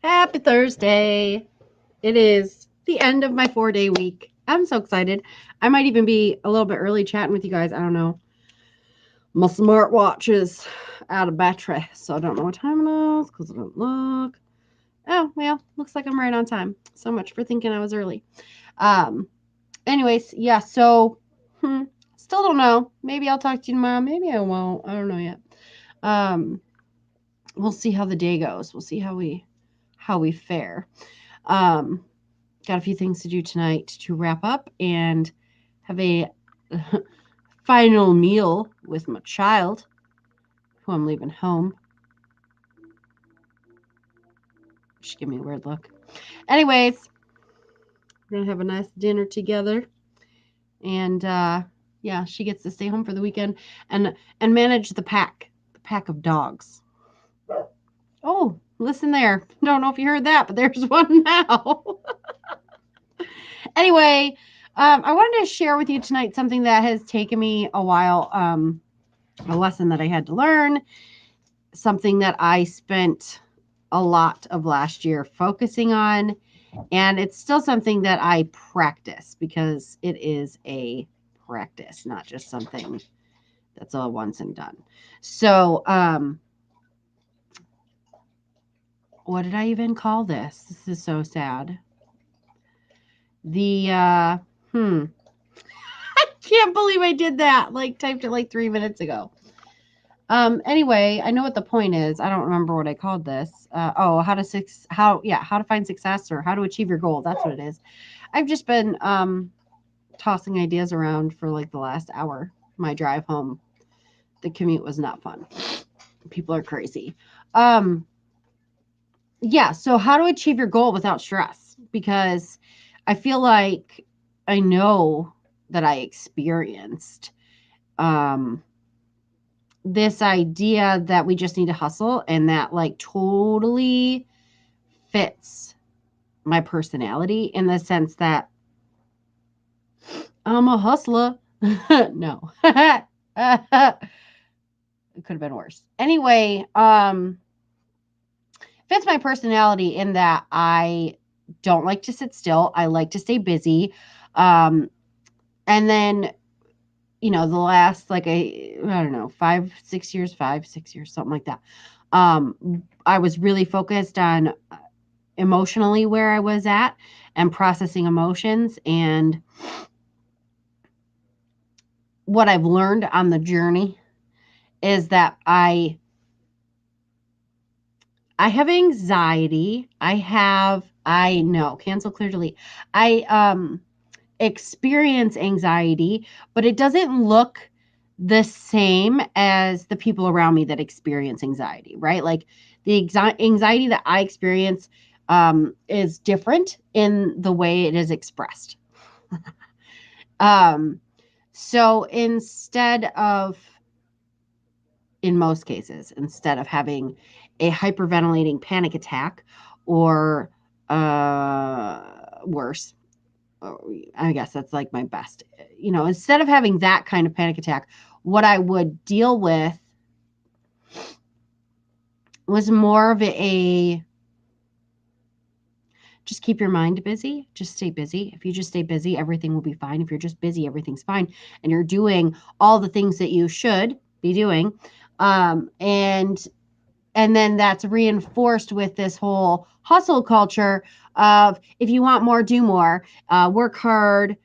Happy Thursday. It is the end of my 4-day week. I'm so excited. I might even be a little bit early chatting with you guys. I don't know. My smartwatch is out of battery, so I don't know what time it is because I don't look. Oh, well, looks like I'm right on time. So much for thinking I was early. Um, anyways, yeah, so still don't know. Maybe I'll talk to you tomorrow. Maybe I won't. I don't know yet. Um, we'll see how the day goes. We'll see how we fare. Um, got a few things to do tonight to wrap up and have a final meal with my child, who I'm leaving home. She gave me a weird look. Anyways, we're gonna have a nice dinner together, and yeah, she gets to stay home for the weekend and manage the pack of dogs. Oh, listen there. Don't know if you heard that, but there's one now. Anyway, I wanted to share with you tonight something that has taken me a while, a lesson that I had to learn, something that I spent a lot of last year focusing on, and it's still something that I practice because it is a practice, not just something that's all once and done. So, what did I even call this? This is so sad. The I can't believe I did that. Like typed it like 3 minutes ago. Anyway, I know what the point is. I don't remember what I called this. How to find success or how to achieve your goal. That's what it is. I've just been tossing ideas around for like the last hour. My drive home, the commute was not fun. People are crazy. Yeah, so how to achieve your goal without stress, because I feel like I know that I experienced this idea that we just need to hustle, and that like totally fits my personality in the sense that I'm a hustler. No. It could have been worse. Anyway, fits my personality in that I don't like to sit still. I like to stay busy. And then, the last like I don't know, 5, 6 years, something like that. I was really focused on emotionally where I was at and processing emotions. And what I've learned on the journey is that I have anxiety. I know, cancel, clear, delete. I experience anxiety, but it doesn't look the same as the people around me that experience anxiety, right? Like the anxiety that I experience is different in the way it is expressed. So in most cases, instead of having a hyperventilating panic attack or worse, I guess that's like my best, instead of having that kind of panic attack, what I would deal with was more of a just keep your mind busy. Just stay busy. If you just stay busy, everything will be fine. If you're just busy, everything's fine. And you're doing all the things that you should be doing. And then that's reinforced with this whole hustle culture of if you want more, do more, work hard,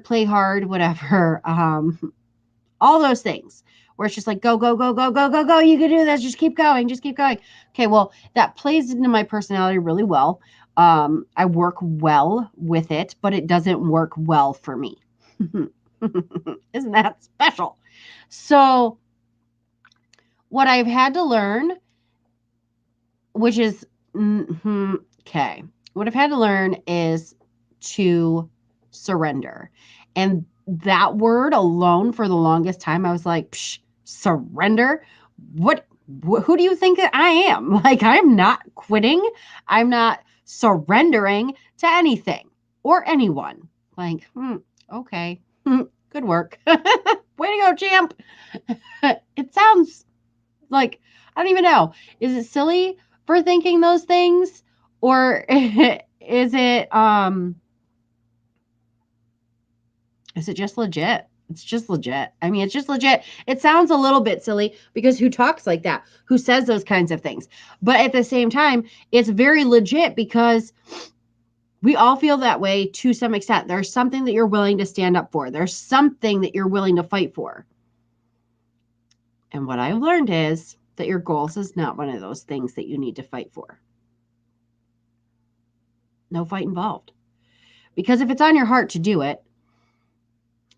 play hard, whatever. All those things where it's just like, go, go, go, go, go, go, go. You can do this. Just keep going. Just keep going. Okay. Well, that plays into my personality really well. I work well with it, but it doesn't work well for me. Isn't that special? So what I've had to learn, which is, okay. What I've had to learn is to surrender. And that word alone, for the longest time, I was like, surrender? What? Who do you think that I am? Like, I'm not quitting. I'm not surrendering to anything or anyone. Like, okay. Good work. Way to go, champ. It sounds like, I don't even know. Is it silly? for thinking those things? Or is it just legit? It's just legit. I mean, it's just legit. It sounds a little bit silly because who talks like that? Who says those kinds of things? But at the same time, it's very legit because we all feel that way to some extent. There's something that you're willing to stand up for. There's something that you're willing to fight for. And what I've learned is that your goals is not one of those things that you need to fight for. No fight involved. Because if it's on your heart to do it,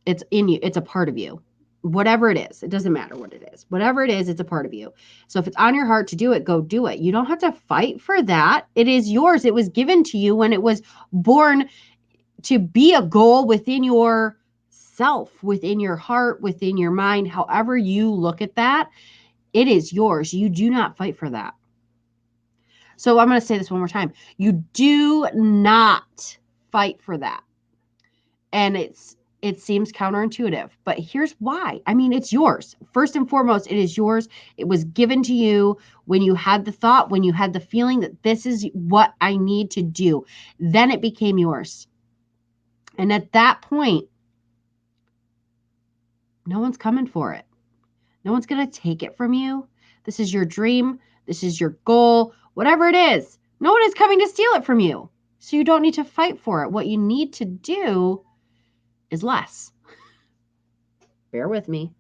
it's in you. It's a part of you. Whatever it is, it doesn't matter what it is. Whatever it is, it's a part of you. So if it's on your heart to do it, go do it. You don't have to fight for that. It is yours. It was given to you when it was born to be a goal within your self, within your heart, within your mind. However you look at that, it is yours. You do not fight for that. So I'm going to say this one more time. You do not fight for that. And it seems counterintuitive, but here's why. I mean, it's yours. First and foremost, it is yours. It was given to you when you had the thought, when you had the feeling that this is what I need to do. Then it became yours. And at that point, no one's coming for it. No one's going to take it from you. This is your dream. This is your goal. Whatever it is, no one is coming to steal it from you. So you don't need to fight for it. What you need to do is less. Bear with me.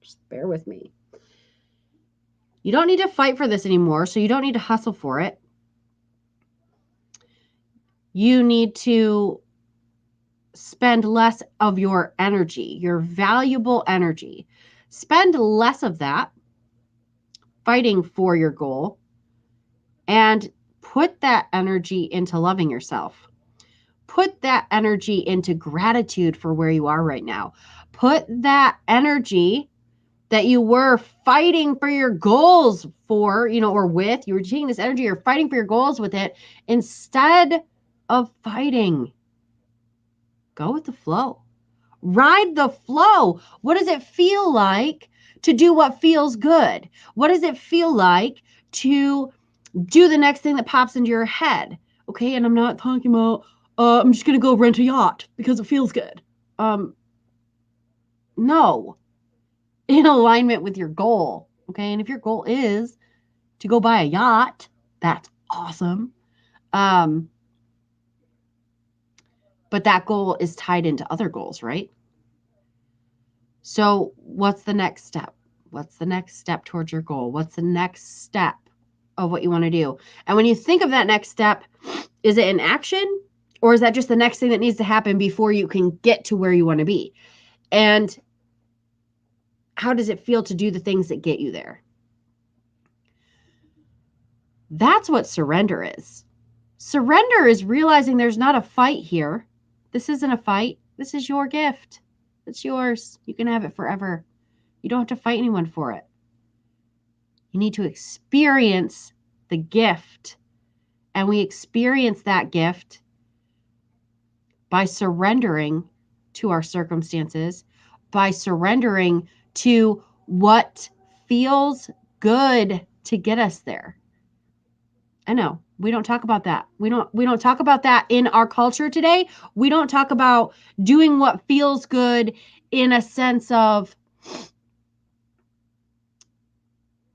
Just bear with me. You don't need to fight for this anymore, so you don't need to hustle for it. You need to spend less of your energy, your valuable energy. Spend less of that fighting for your goal and put that energy into loving yourself. Put that energy into gratitude for where you are right now. Put that energy that you were fighting for your goals for, or with, you were taking this energy, you're fighting for your goals with it instead of fighting. Go with the flow. Ride the flow. What does it feel like to do what feels good? What does it feel like to do the next thing that pops into your head? Okay, and I'm not talking about, I'm just going to go rent a yacht because it feels good. No. In alignment with your goal. Okay, and if your goal is to go buy a yacht, that's awesome. But that goal is tied into other goals, right? So what's the next step? What's the next step towards your goal? What's the next step of what you want to do? And when you think of that next step, is it an action or is that just the next thing that needs to happen before you can get to where you want to be? And how does it feel to do the things that get you there? That's what surrender is. Surrender is realizing there's not a fight here. This isn't a fight. This is your gift. It's yours. You can have it forever. You don't have to fight anyone for it. You need to experience the gift. And we experience that gift by surrendering to our circumstances, by surrendering to what feels good to get us there. I know we don't talk about that. We don't talk about that in our culture today. We don't talk about doing what feels good in a sense of,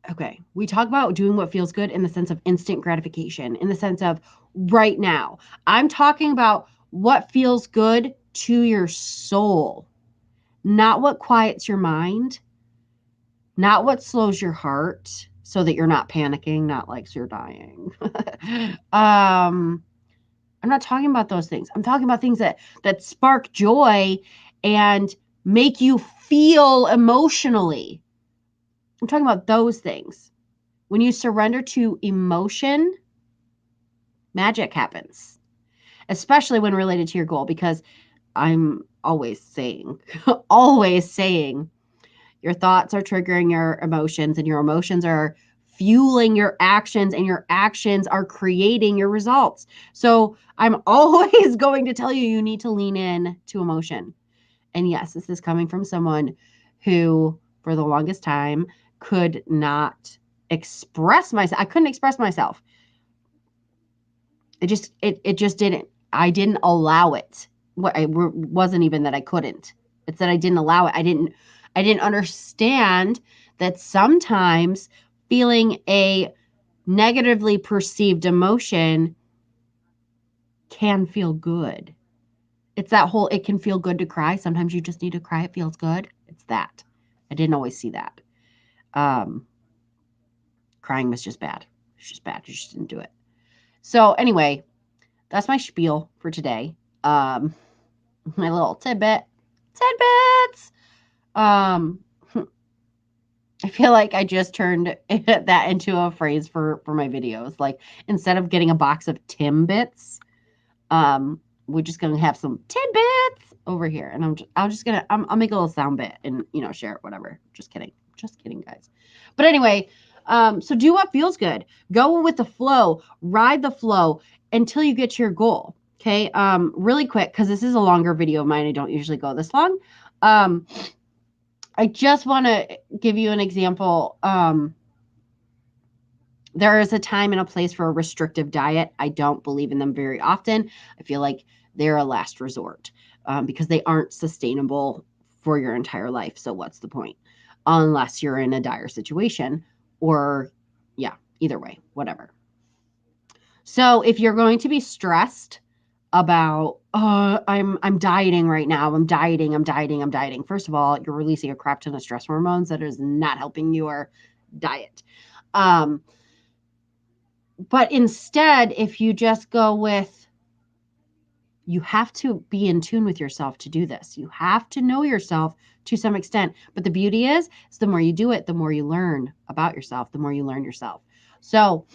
okay, we talk about doing what feels good in the sense of instant gratification, in the sense of right now. I'm talking about what feels good to your soul, not what quiets your mind, not what slows your heart so that you're not panicking, not like you're dying. I'm not talking about those things. I'm talking about things that spark joy and make you feel emotionally. I'm talking about those things. When you surrender to emotion, magic happens, especially when related to your goal, because I'm always saying, your thoughts are triggering your emotions and your emotions are fueling your actions and your actions are creating your results. So I'm always going to tell you, you need to lean in to emotion. And yes, this is coming from someone who, for the longest time, could not express myself. I couldn't express myself. It just didn't. I didn't allow it. It wasn't even that I couldn't. It's that I didn't allow it. I didn't understand that sometimes feeling a negatively perceived emotion can feel good. It's that whole, it can feel good to cry. Sometimes you just need to cry. It feels good. It's that. I didn't always see that. Crying was just bad. It's just bad. You just didn't do it. So anyway, that's my spiel for today. My little tidbits. I feel like I just turned that into a phrase for my videos. Like, instead of getting a box of Timbits, we're just gonna have some tidbits over here, and I'll make a little sound bit and share it, whatever. Just kidding, guys. But anyway, so do what feels good. Go with the flow. Ride the flow until you get to your goal. Okay. Really quick, because this is a longer video of mine. I don't usually go this long. I just want to give you an example. There is a time and a place for a restrictive diet. I don't believe in them very often. I feel like they're a last resort because they aren't sustainable for your entire life. So what's the point? Unless you're in a dire situation, or either way, whatever. So if you're going to be stressed about, I'm dieting right now. I'm dieting. First of all, you're releasing a crap ton of stress hormones that is not helping your diet. But instead, if you just go with, you have to be in tune with yourself to do this. You have to know yourself to some extent. But the beauty is the more you do it, the more you learn about yourself, the more you learn yourself. So,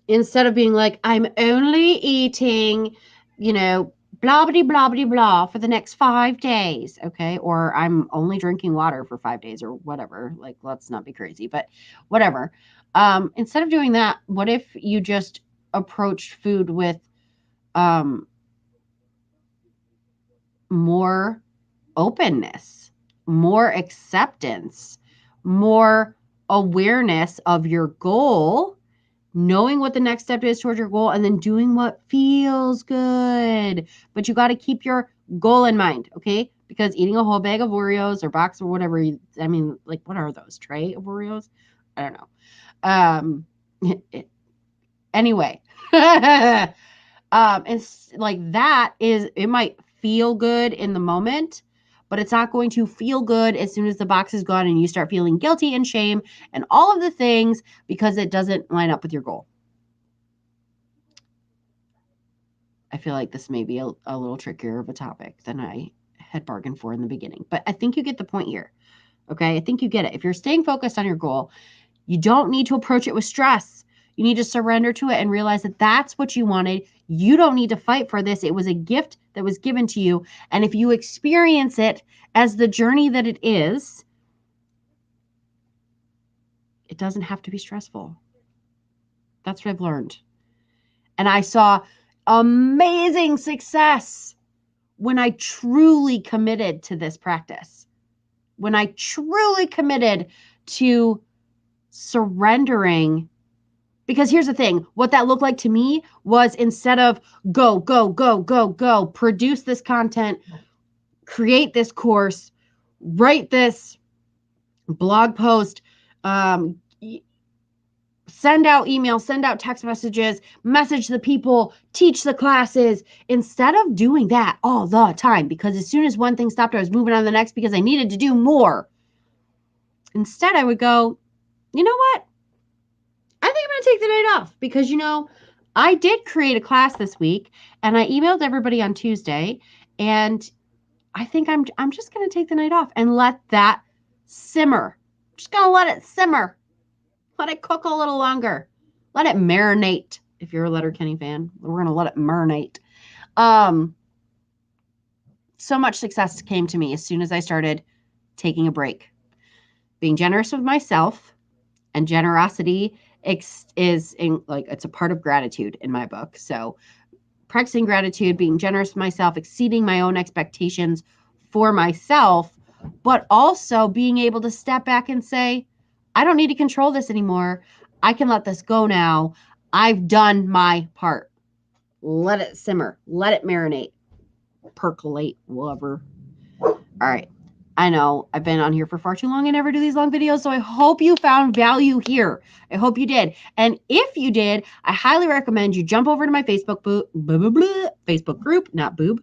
instead of being like, I'm only eating, blah, blah, blah, blah, blah for the next 5 days. Okay. Or I'm only drinking water for 5 days or whatever. Like, let's not be crazy, but whatever. Instead of doing that, what if you just approached food with, more openness, more acceptance, more awareness of your goal, knowing what the next step is towards your goal, and then doing what feels good. But you got to keep your goal in mind, okay? Because eating a whole bag of Oreos or box or whatever, what are those? Tray of Oreos? I don't know. Anyway, and like that is, it might feel good in the moment, but it's not going to feel good as soon as the box is gone and you start feeling guilty and shame and all of the things because it doesn't line up with your goal. I feel like this may be a little trickier of a topic than I had bargained for in the beginning, but I think you get the point here. Okay. I think you get it. If you're staying focused on your goal, you don't need to approach it with stress. You need to surrender to it and realize that that's what you wanted. You don't need to fight for this. It was a gift that was given to you. And if you experience it as the journey that it is, it doesn't have to be stressful. That's what I've learned. And I saw amazing success when I truly committed to this practice. When I truly committed to surrendering. Because here's the thing, what that looked like to me was, instead of go, produce this content, create this course, write this blog post, send out emails, send out text messages, message the people, teach the classes, instead of doing that all the time, because as soon as one thing stopped, I was moving on to the next because I needed to do more. Instead, I would go, you know what? I think I'm going to take the night off because, I did create a class this week and I emailed everybody on Tuesday, and I think I'm just going to take the night off and let that simmer. I'm just going to let it simmer. Let it cook a little longer. Let it marinate. If you're a Letterkenny fan, we're going to let it marinate. So much success came to me as soon as I started taking a break. Being generous with myself, and generosity is it's a part of gratitude in my book. So practicing gratitude, being generous with myself, exceeding my own expectations for myself, but also being able to step back and say, I don't need to control this anymore. I can let this go now. I've done my part. Let it simmer. Let it marinate. Percolate. Whatever. All right. I know I've been on here for far too long. I never do these long videos, so I hope you found value here. I hope you did. And if you did, I highly recommend you jump over to my Facebook Facebook group, not boob.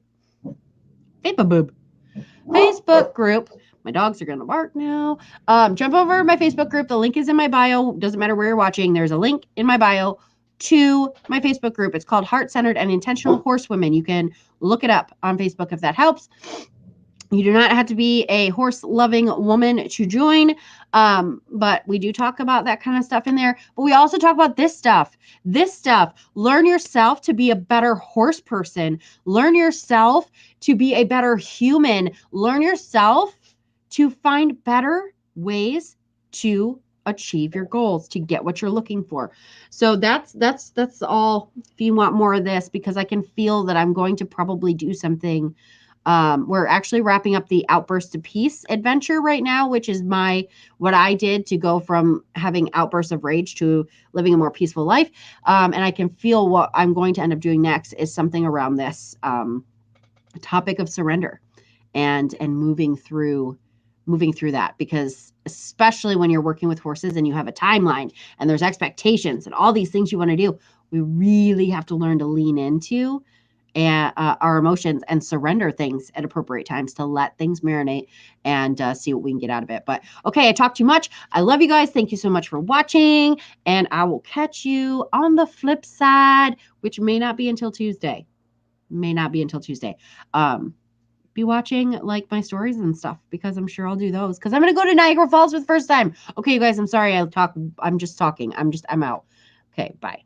Facebook group. My dogs are going to bark now. Jump over to my Facebook group. The link is in my bio. Doesn't matter where you're watching. There's a link in my bio to my Facebook group. It's called Heart-Centered and Intentional Horsewomen. You can look it up on Facebook if that helps. You do not have to be a horse-loving woman to join, but we do talk about that kind of stuff in there. But we also talk about this stuff. Learn yourself to be a better horse person. Learn yourself to be a better human. Learn yourself to find better ways to achieve your goals, to get what you're looking for. So that's all. If you want more of this, because I can feel that I'm going to probably do something. We're actually wrapping up the Outburst to Peace adventure right now, which is what I did to go from having outbursts of rage to living a more peaceful life. And I can feel what I'm going to end up doing next is something around this topic of surrender and moving through that, because especially when you're working with horses and you have a timeline and there's expectations and all these things you want to do, we really have to learn to lean into our emotions and surrender things at appropriate times to let things marinate and see what we can get out of it. But okay, I talked too much. I love you guys. Thank you so much for watching, and I will catch you on the flip side, which may not be until Tuesday. Be watching like my stories and stuff, because I'm sure I'll do those, because I'm gonna go to Niagara Falls for the first time. Okay, you guys, I'm sorry I'm just talking. I'm out. Okay, bye.